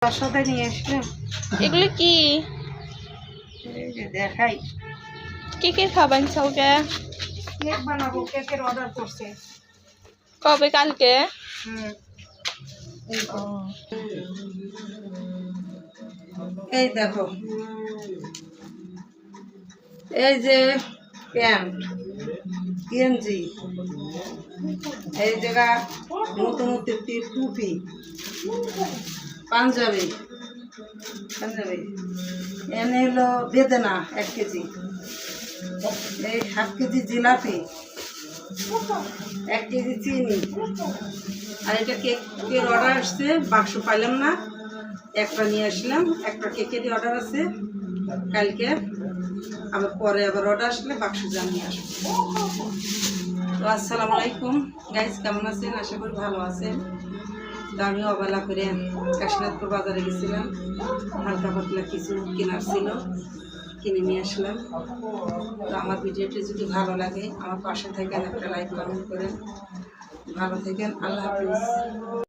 সাথে নিয়ে আসলাম। এগুলো কি এই যে দেখাই, কি খাবেন সৌকে? কেক বানাবো, কেকের অর্ডার করছে। কবে? কালকে? হুম, এই দেখো, এই যে প্যান্ট গেঞ্জি, এই জায়গা নতুন নতুন টুপি, পাঞ্জাবি পাঞ্জাবি এনে হলো বেদেনা 1 কেজি, এই 7 কেজি জিলাপি, 1 কেজি চিনি। আর এটা কেকের অর্ডার আসছে, বাক্স পাইলাম না, একটা নিয়ে আসলাম। একটা কেকেরই অর্ডার আছে, কালকে আবার পরে আবার অর্ডার আসলে বাক্স জানিয়ে আসবো। তো আসসালামু আলাইকুম গাইজ, কেমন আছেন? আশা করি ভালো আছেন। তো আমি অবেলা করে কাশীনাথপুর বাজারে গেছিলাম, হালকা পাতলা কিছু কেনার ছিল, কিনে নিয়ে আসলাম। তো আমার ভিডিওটি যদি ভালো লাগে আমার পাশে থাকেন, একটা লাইক কমেন্ট করেন। ভালো থাকেন, আল্লাহ হাফিজ।